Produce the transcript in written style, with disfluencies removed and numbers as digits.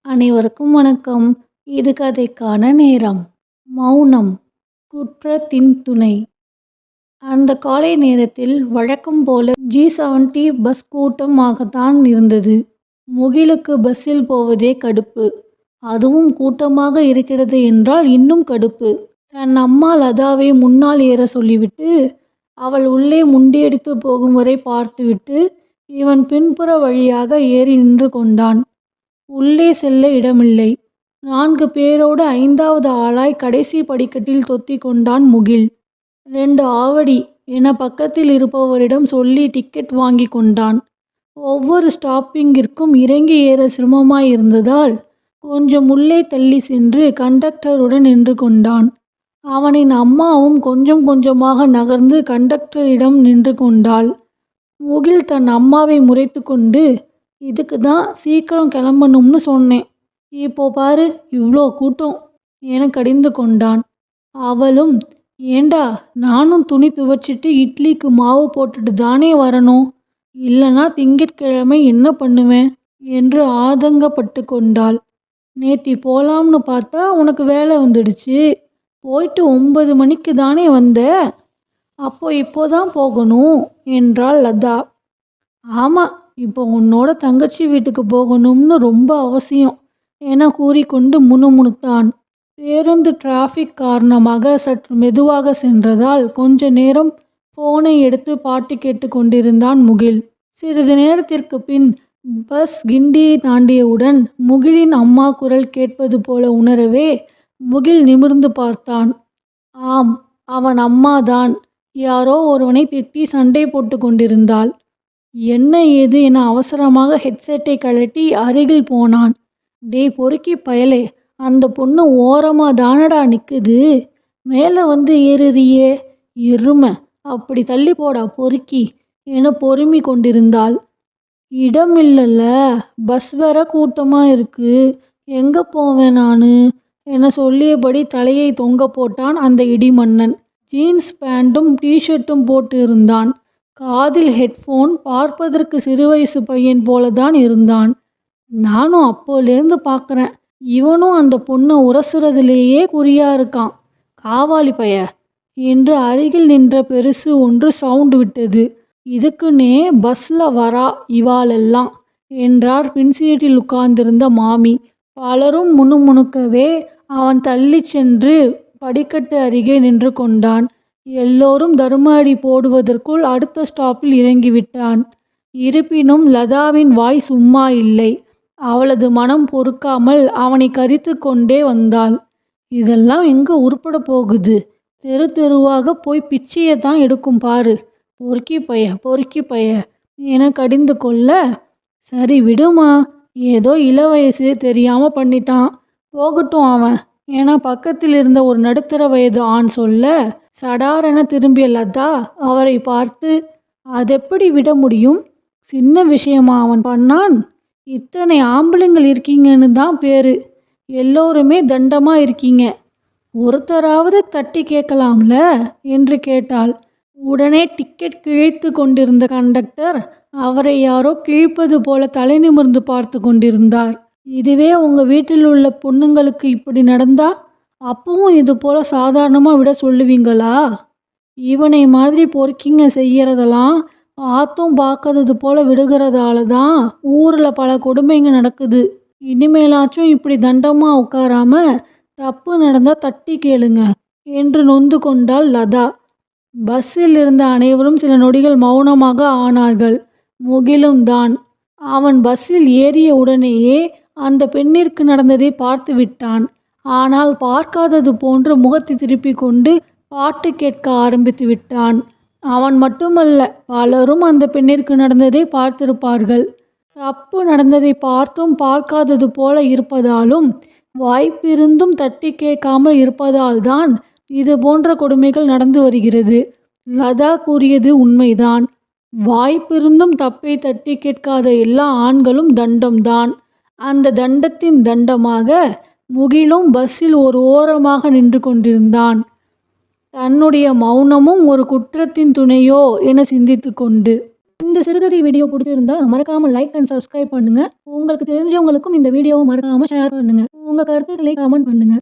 அனைவருக்கும் வணக்கம். இது கதைக்கான நேரம். மௌனம் குற்றத்தின் துணை. அந்த காலை நேரத்தில் வழக்கம் போல G70 பஸ் கூட்டமாகத்தான் இருந்தது. முகிலுக்கு பஸ்ஸில் போவதே கடுப்பு. அதுவும் கூட்டமாக இருக்கிறது என்றால் இன்னும் கடுப்பு. தன் அம்மா லதாவை முன்னால் ஏற சொல்லிவிட்டு அவள் உள்ளே முண்டியடித்து போகும் வரை பார்த்துவிட்டு இவன் பின்புற வழியாக ஏறி நின்று கொண்டான். உள்ளே செல்ல இடமில்லை. 4 பேரோடு 5வது ஆளாய் கடைசி படிக்கட்டில் தொத்திக் கொண்டான் முகில். 2 ஆவடி என பக்கத்தில் இருப்பவரிடம் சொல்லி டிக்கெட் வாங்கி கொண்டான். ஒவ்வொரு ஸ்டாப்பிங்கிற்கும் இறங்கி ஏற சிரமமாயிருந்ததால் கொஞ்சம் உள்ளே தள்ளி சென்று கண்டக்டருடன் நின்று கொண்டான். அவனின் அம்மாவும் கொஞ்சம் கொஞ்சமாக நகர்ந்து கண்டக்டரிடம் நின்று கொண்டாள். முகில் தன் அம்மாவை முறைத்து கொண்டு, இதுக்கு தான் சீக்கிரம் கிளம்பணும்னு சொன்னேன். இப்போ பாரு இவ்வளோ கூட்டம் என கடிந்து கொண்டான். அவளும், ஏண்டா நானும் துணி துவைச்சிட்டு இட்லிக்கு மாவு போட்டுட்டு தானே வரணும், இல்லைனா திங்கட்கிழமை என்ன பண்ணுவேன் என்று ஆதங்கப்பட்டு கொண்டாள். நேத்தி போலாம்னு பார்த்தா உனக்கு வேலை வந்துடுச்சு. போயிட்டு 9 மணிக்கு தானே வந்த, அப்போ இப்போதான் போகணும் என்றாள் லதா. ஆமாம், இப்போ உன்னோட தங்கச்சி வீட்டுக்கு போகணும்னு ரொம்ப அவசியம் என கூறிக்கொண்டு முணுமுணுத்தான். பேருந்து டிராஃபிக் காரணமாக சற்று மெதுவாக சென்றதால் கொஞ்ச நேரம் ஃபோனை எடுத்து பாட்டு கேட்டு கொண்டிருந்தான் முகில். சிறிது நேரத்திற்கு பின் பஸ் கிண்டியை தாண்டியவுடன் முகிலின் அம்மா குரல் கேட்பது போல உணரவே முகில் நிமிர்ந்து பார்த்தான். ஆம், அவன் அம்மாதான். யாரோ ஒருவனை திட்டி சண்டை போட்டு கொண்டிருந்தாள். என்ன ஏது என அவசரமாக ஹெட்செட்டை கழட்டி அருகில் போனான். டேய் பொறுக்கி பயலே, அந்த பொண்ணு ஓரமா தானடா நிற்குது, மேலே வந்து ஏறுறியே எருமை, அப்படி தள்ளி போடா பொறுக்கி என பொறுமி கொண்டிருந்தாள். இடம் இல்லைல்ல, பஸ் வேற கூட்டமாக இருக்கு, எங்கே போவேன் நான் என சொல்லியபடி தலையை தொங்க போட்டான் அந்த இடிமன்னன். ஜீன்ஸ் பேண்ட்டும் டிஷர்ட்டும் போட்டு இருந்தான். காதில் ஹெட்ஃபோன். பார்ப்பதற்கு சிறு வயசு பையன் போலதான் இருந்தான். நானும் அப்போலேருந்து பார்க்குறேன், இவனும் அந்த பொண்ணை உரசுறதுலேயே குறியா இருக்கான், காவாலி பைய என்று அருகில் நின்ற பெருசு ஒன்று சவுண்டு விட்டது. இதுக்குன்னே பஸ்ஸில் வரா இவாளெல்லாம் என்றார் பின்சீட்டில் உட்கார்ந்திருந்த மாமி. பலரும் முணுமுணுக்கவே அவன் தள்ளி சென்று படிக்கட்டு அருகே நின்று கொண்டான். எல்லோரும் தர்ம அடி போடுவதற்குள் அடுத்த ஸ்டாப்பில் இறங்கிவிட்டான். இருப்பினும் லதாவின் வாய் சும்மா இல்லை. அவளது மனம் பொறுக்காமல் அவனை கரித்து கொண்டே வந்தாள். இதெல்லாம் எங்கே உருப்பட போகுது, தெரு தெருவாக போய் பிச்சையை தான் எடுக்கும் பாரு, பொறுக்கி பைய என கடிந்து கொள்ள, சரி விடுமா, ஏதோ இள வயசு தெரியாமல் பண்ணிட்டான், போகட்டும் அவன் என பக்கத்தில் இருந்த ஒரு நடுத்தர வயது ஆண் சொல்ல, சடாரென திரும்பிய லதா அவரை பார்த்து, அதெப்படி விட முடியும், சின்ன விஷயமா அவன் பண்ணான், இத்தனை ஆம்பளைங்கள் இருக்கீங்கன்னு தான் பேரு, எல்லோருமே தண்டமாக இருக்கீங்க, ஒருத்தராவது தட்டி கேட்கலாம்ல என்று கேட்டாள். உடனே டிக்கெட் கிழித்து கொண்டிருந்த கண்டக்டர் அவரை யாரோ கிழிப்பது போல தலை நிமிர்ந்து பார்த்து கொண்டிருந்தார். இதுவே உங்கள் வீட்டில் உள்ள பொண்ணுங்களுக்கு இப்படி நடந்தா அப்பவும் இது போல சாதாரணமாக விட சொல்லுவீங்களா? இவனை மாதிரி பொறுக்கிங்க செய்யறதெல்லாம் பார்த்தும் பார்க்காதது போல விடுகிறதால தான் ஊரில் பல கொடுமைங்க நடக்குது. இனிமேலாச்சும் இப்படி தண்டமாக உட்காராம தப்பு நடந்தால் தட்டி கேளுங்க என்று நொந்து கொண்டாள் லதா. பஸ்ஸில் இருந்த அனைவரும் சில நொடிகள் மௌனமாக ஆனார்கள். முகிலும் தான். அவன் பஸ்ஸில் ஏறிய உடனேயே அந்த பெண்ணிற்கு நடந்ததை பார்த்து விட்டான். ஆனால் பார்க்காதது போன்று முகத்தை திருப்பி கொண்டு பாட்டு கேட்க ஆரம்பித்து விட்டான். அவன் மட்டுமல்ல, பலரும் அந்த பெண்ணிற்கு நடந்ததை பார்த்திருப்பார்கள். தப்பு நடந்ததை பார்த்தும் பார்க்காதது போல இருப்பதாலும் வாய்ப்பிருந்தும் தட்டி கேட்காமல் இருப்பதால்தான் இது போன்ற கொடுமைகள் நடந்து வருகிறது. லதா கூறியது உண்மைதான். வாய்ப்பிருந்தும் தப்பை தட்டி கேட்காத எல்லா ஆண்களும் தண்டம்தான். அந்த தண்டத்தின் தண்டமாக முகிலும் பஸ்ஸில் ஒரு ஓரமாக நின்று கொண்டிருந்தான். தன்னுடைய மௌனமும் ஒரு குற்றத்தின் துணையோ என சிந்தித்து கொண்டு. இந்த சிறுகதை வீடியோ பிடிச்சிருந்தா மறக்காம லைக் அண்ட் சப்ஸ்கிரைப் பண்ணுங்க. உங்களுக்கு தெரிஞ்சவங்களுக்கும் இந்த வீடியோவை மறக்காம ஷேர் பண்ணுங்க. உங்க கருத்துக்களை கமெண்ட் பண்ணுங்க.